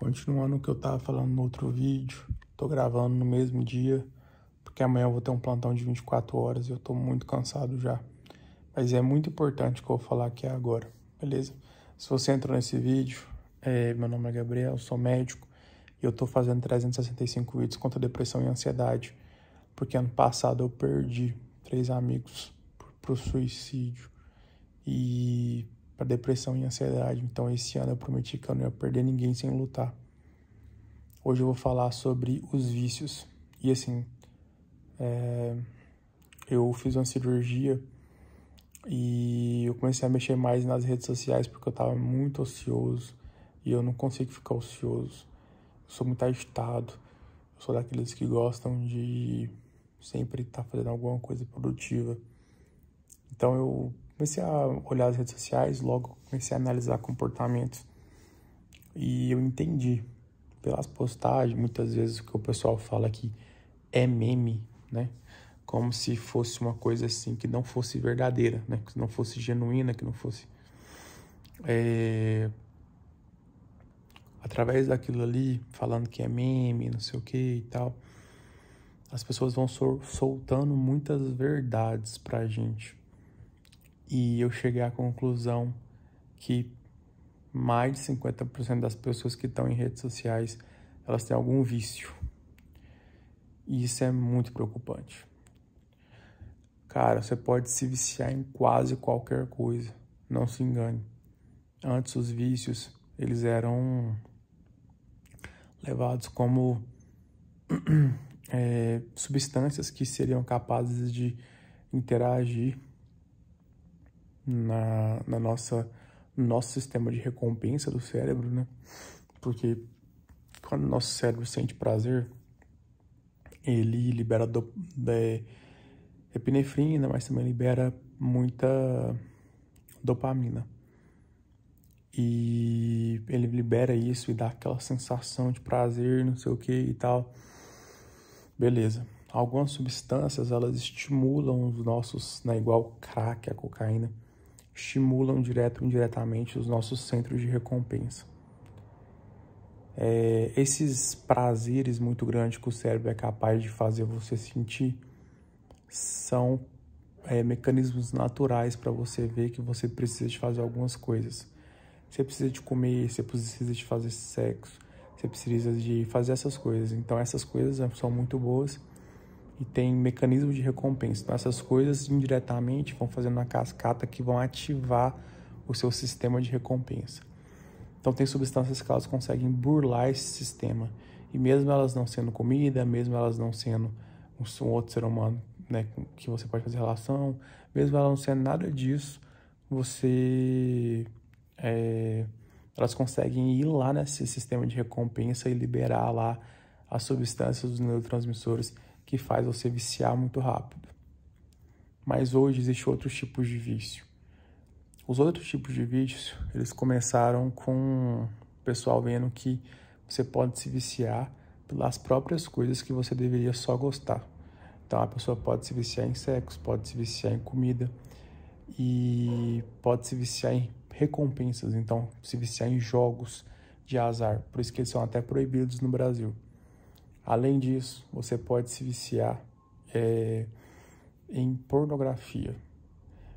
Continuando o que eu tava falando no outro vídeo, tô gravando no mesmo dia, porque amanhã eu vou ter um plantão de 24 horas e eu tô muito cansado já. Mas é muito importante o que eu vou falar aqui agora, beleza? Se você entrou nesse vídeo, meu nome é Gabriel, sou médico e eu tô fazendo 365 vídeos contra depressão e ansiedade, porque ano passado eu perdi 3 amigos pro suicídio e para depressão e ansiedade. Então esse ano eu prometi que eu não ia perder ninguém sem lutar. Hoje eu vou falar sobre os vícios. E assim, eu fiz uma cirurgia e eu comecei a mexer mais nas redes sociais porque eu tava muito ocioso e eu não consigo ficar ocioso. Eu sou muito agitado. Eu sou daqueles que gostam de sempre estar fazendo alguma coisa produtiva. Então eu comecei a olhar as redes sociais, logo comecei a analisar comportamentos e eu entendi pelas postagens, muitas vezes o que o pessoal fala aqui é meme, né? Como se fosse uma coisa assim que não fosse verdadeira, né? Que não fosse genuína, que não fosse... Através daquilo ali, falando que é meme, não sei o que e tal, as pessoas vão soltando muitas verdades pra gente. E eu cheguei à conclusão que mais de 50% das pessoas que estão em redes sociais, elas têm algum vício. E isso é muito preocupante. Cara, você pode se viciar em quase qualquer coisa, não se engane. Antes os vícios, eles eram levados como substâncias que seriam capazes de interagir no nosso sistema de recompensa do cérebro, né? Porque quando o nosso cérebro sente prazer, ele libera epinefrina, mas também libera muita dopamina. E ele libera isso e dá aquela sensação de prazer, não sei o que e tal. Beleza. Algumas substâncias, elas estimulam os nossos, né, igual o crack, a cocaína, estimulam direto ou indiretamente os nossos centros de recompensa. Esses prazeres muito grandes que o cérebro é capaz de fazer você sentir são mecanismos naturais para você ver que você precisa de fazer algumas coisas. Você precisa de comer, você precisa de fazer sexo, você precisa de fazer essas coisas. Então essas coisas são muito boas e tem mecanismos de recompensa. Então essas coisas indiretamente vão fazendo uma cascata que vão ativar o seu sistema de recompensa. Então tem substâncias que elas conseguem burlar esse sistema. E mesmo elas não sendo comida, mesmo elas não sendo um outro ser humano, né, que você pode fazer relação, mesmo elas não sendo nada disso, elas conseguem ir lá nesse sistema de recompensa e liberar lá as substâncias dos neurotransmissores que faz você viciar muito rápido. Mas hoje existe outros tipos de vício. Os outros tipos de vícios, eles começaram com o pessoal vendo que você pode se viciar pelas próprias coisas que você deveria só gostar. Então a pessoa pode se viciar em sexo, pode se viciar em comida e pode se viciar em recompensas, então se viciar em jogos de azar, por isso que eles são até proibidos no Brasil. Além disso, você pode se viciar em pornografia.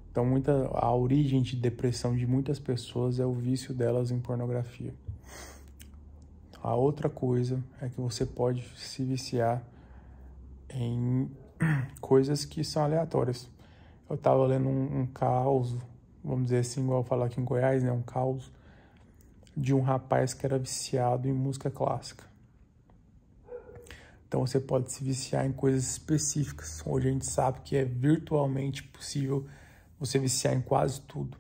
Então a origem de depressão de muitas pessoas é o vício delas em pornografia. A outra coisa é que você pode se viciar em coisas que são aleatórias. Eu tava lendo um caos, vamos dizer assim, igual eu falo aqui em Goiás, né? Um caos de um rapaz que era viciado em música clássica. Então você pode se viciar em coisas específicas. Hoje a gente sabe que é virtualmente possível você viciar em quase tudo.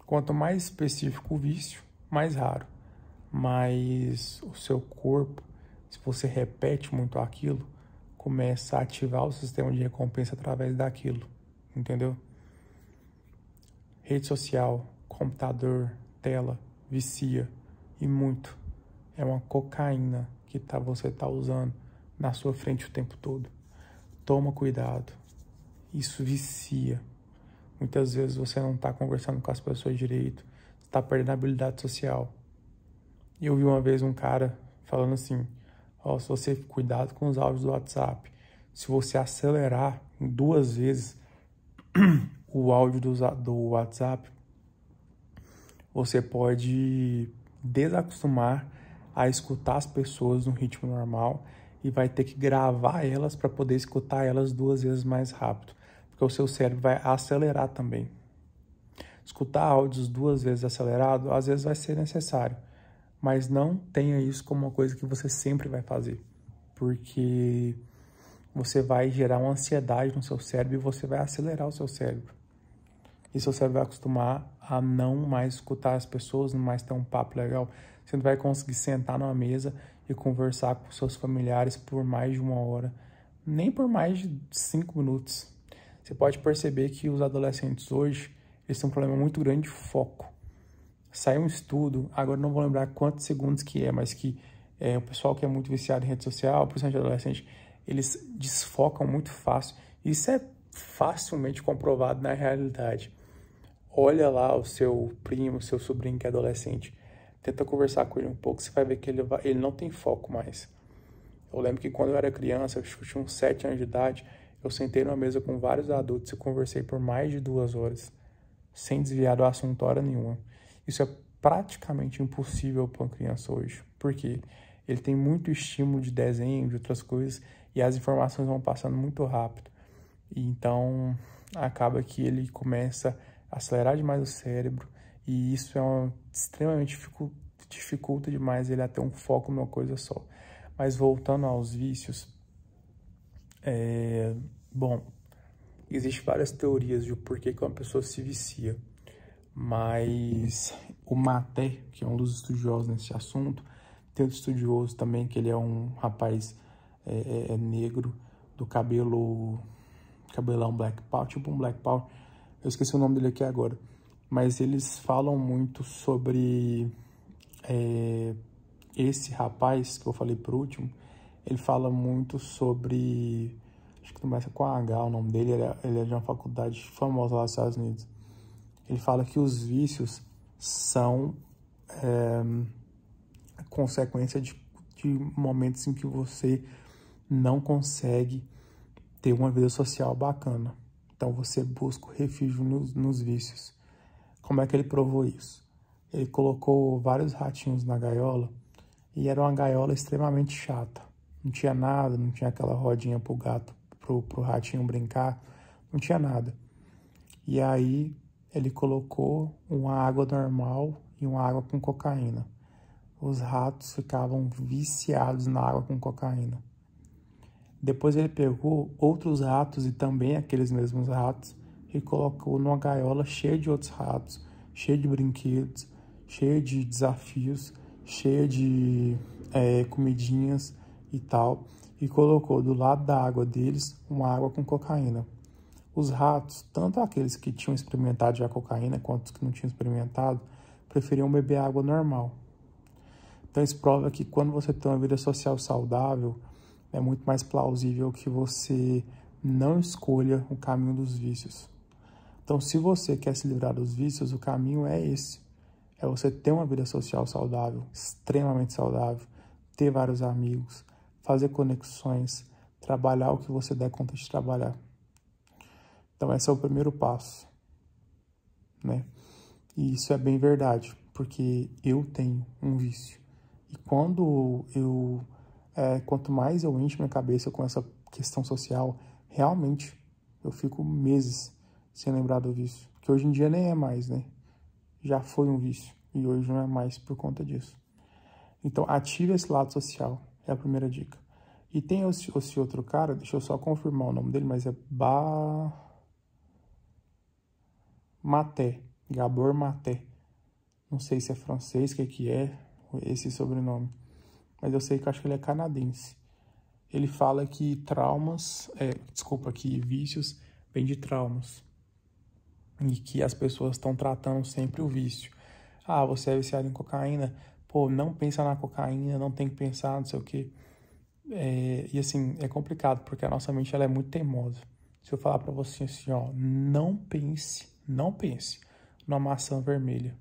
Quanto mais específico o vício, mais raro. Mas o seu corpo, se você repete muito aquilo, começa a ativar o sistema de recompensa através daquilo. Entendeu? Rede social, computador, tela, vicia e muito. É uma cocaína que você tá usando na sua frente o tempo todo. Toma cuidado. Isso vicia. Muitas vezes você não tá conversando com as pessoas direito. Você tá perdendo a habilidade social. E eu vi uma vez um cara falando assim, ó, se você cuidado com os áudios do WhatsApp, se você acelerar em 2 vezes o áudio do WhatsApp, você pode desacostumar a escutar as pessoas no ritmo normal e vai ter que gravar elas para poder escutar elas 2 vezes mais rápido, porque o seu cérebro vai acelerar também. Escutar áudios 2 vezes acelerado, às vezes vai ser necessário, mas não tenha isso como uma coisa que você sempre vai fazer, porque você vai gerar uma ansiedade no seu cérebro e você vai acelerar o seu cérebro. E seu cérebro vai acostumar a não mais escutar as pessoas, não mais ter um papo legal. Você não vai conseguir sentar numa mesa e conversar com seus familiares por mais de 1 hora, nem por mais de 5 minutos. Você pode perceber que os adolescentes hoje, eles têm um problema muito grande de foco. Saiu um estudo, agora não vou lembrar quantos segundos que é, mas que o pessoal que é muito viciado em rede social, principalmente adolescente, eles desfocam muito fácil. Isso é facilmente comprovado na realidade. Olha lá o seu primo, seu sobrinho que é adolescente. Tenta conversar com ele um pouco, você vai ver que ele não tem foco mais. Eu lembro que quando eu era criança, eu tinha uns 7 anos de idade, eu sentei numa mesa com vários adultos e conversei por mais de 2 horas, sem desviar do assunto hora nenhuma. Isso é praticamente impossível para uma criança hoje. Por quê? Ele tem muito estímulo de desenho, de outras coisas, e as informações vão passando muito rápido. E então, acaba que ele começa a acelerar demais o cérebro, e isso extremamente dificulta demais ele a ter um foco numa coisa só. Mas voltando aos vícios, bom, existem várias teorias de porquê que uma pessoa se vicia, mas o Maté, que é um dos estudiosos nesse assunto, tem outro estudioso também, que ele é um rapaz negro, do cabelão Black Power, tipo um Black Power, eu esqueci o nome dele aqui agora, mas eles falam muito sobre esse rapaz que eu falei por último. Ele fala muito sobre, acho que começa com H o nome dele, ele é de uma faculdade famosa lá nos Estados Unidos. Ele fala que os vícios são consequência de momentos em que você não consegue ter uma vida social bacana. Então você busca o refúgio nos vícios. Como é que ele provou isso? Ele colocou vários ratinhos na gaiola e era uma gaiola extremamente chata. Não tinha nada, não tinha aquela rodinha pro gato, pro ratinho brincar, não tinha nada. E aí ele colocou uma água normal e uma água com cocaína. Os ratos ficavam viciados na água com cocaína. Depois ele pegou outros ratos e também aqueles mesmos ratos e colocou numa gaiola cheia de outros ratos, cheia de brinquedos, cheia de desafios, cheia de comidinhas e tal, e colocou do lado da água deles uma água com cocaína. Os ratos, tanto aqueles que tinham experimentado já cocaína quanto os que não tinham experimentado, preferiam beber água normal. Então isso prova que quando você tem uma vida social saudável, é muito mais plausível que você não escolha o caminho dos vícios. Então, se você quer se livrar dos vícios, o caminho é esse. É você ter uma vida social saudável, extremamente saudável, ter vários amigos, fazer conexões, trabalhar o que você der conta de trabalhar. Então, esse é o primeiro passo, né? E isso é bem verdade, porque eu tenho um vício. E quanto mais eu encho minha cabeça com essa questão social, realmente eu fico meses sem lembrar do vício. Que hoje em dia nem é mais, né? Já foi um vício e hoje não é mais por conta disso. Então, ative esse lado social, é a primeira dica. E tem esse outro cara, deixa eu só confirmar o nome dele, mas é Maté, Gabor Maté. Não sei se é francês, o que é esse sobrenome. Mas eu sei que acho que ele é canadense. Ele fala que que vícios vêm de traumas. E que as pessoas estão tratando sempre o vício. Ah, você é viciado em cocaína? Pô, não pensa na cocaína, não tem que pensar, não sei o quê. E assim, é complicado, porque a nossa mente ela é muito teimosa. Se eu falar pra você assim, ó, não pense numa maçã vermelha.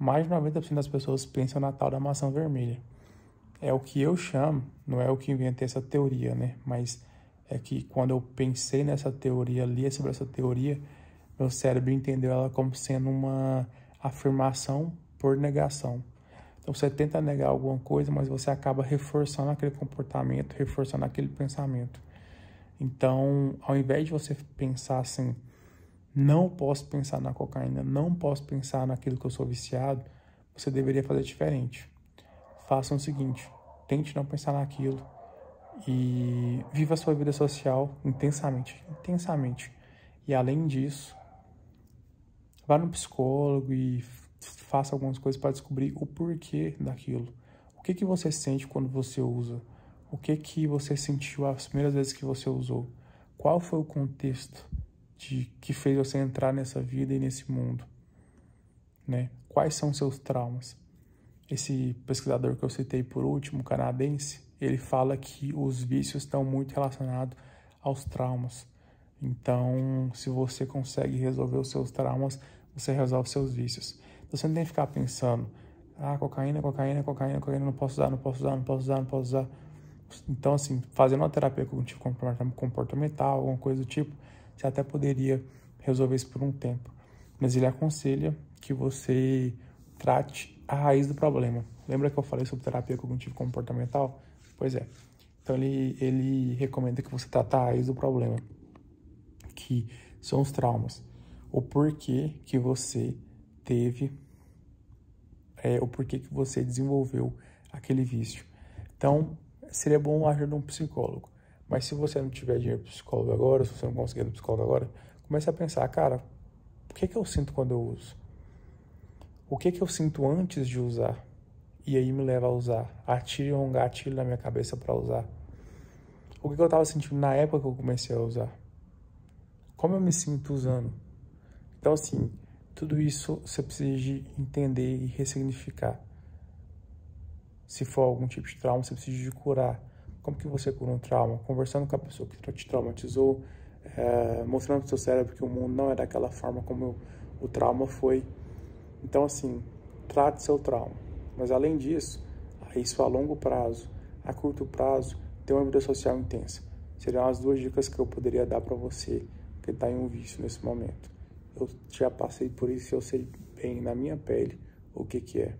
mais de 90% das pessoas pensam na tal da maçã vermelha. É o que eu chamo, não é o que inventei essa teoria, né? Mas é que quando eu pensei nessa teoria, li sobre essa teoria, meu cérebro entendeu ela como sendo uma afirmação por negação. Então você tenta negar alguma coisa, mas você acaba reforçando aquele comportamento, reforçando aquele pensamento. Então, ao invés de você pensar assim, não posso pensar na cocaína, não posso pensar naquilo que eu sou viciado, você deveria fazer diferente. Faça o seguinte, tente não pensar naquilo e viva a sua vida social intensamente, intensamente. E além disso, vá no psicólogo e faça algumas coisas para descobrir o porquê daquilo. O que você sente quando você usa? O que você sentiu as primeiras vezes que você usou? Qual foi o contexto que fez você entrar nessa vida e nesse mundo? Né? Quais são seus traumas? Esse pesquisador que eu citei por último, canadense, ele fala que os vícios estão muito relacionados aos traumas. Então, se você consegue resolver os seus traumas, você resolve os seus vícios. Então, você não tem que ficar pensando, cocaína, não posso usar, não posso usar, não posso usar, não posso usar. Então, assim, fazendo uma terapia cognitivo comportamental, alguma coisa do tipo, você até poderia resolver isso por um tempo. Mas ele aconselha que você trate a raiz do problema. Lembra que eu falei sobre terapia cognitivo comportamental? Pois é. Então, ele recomenda que você trate a raiz do problema, que são os traumas. O porquê que você teve, o porquê que você desenvolveu aquele vício. Então, seria bom a ajuda de um psicólogo. Mas se você não tiver dinheiro para psicólogo agora, se você não conseguir ir psicólogo agora, comece a pensar, cara, o que eu sinto quando eu uso? O que eu sinto antes de usar? E aí me leva a usar. Atire um gatilho na minha cabeça para usar. O que eu estava sentindo na época que eu comecei a usar? Como eu me sinto usando? Então, assim, tudo isso você precisa de entender e ressignificar. Se for algum tipo de trauma, você precisa de curar. Como que você cura um trauma? Conversando com a pessoa que te traumatizou, mostrando para o seu cérebro que o mundo não é daquela forma como o trauma foi. Então, assim, trate seu trauma. Mas, além disso, isso a longo prazo, a curto prazo, ter uma vida social intensa. Seriam as duas dicas que eu poderia dar para você que está em um vício nesse momento. Eu já passei por isso e eu sei bem na minha pele o que é.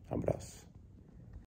Abraço.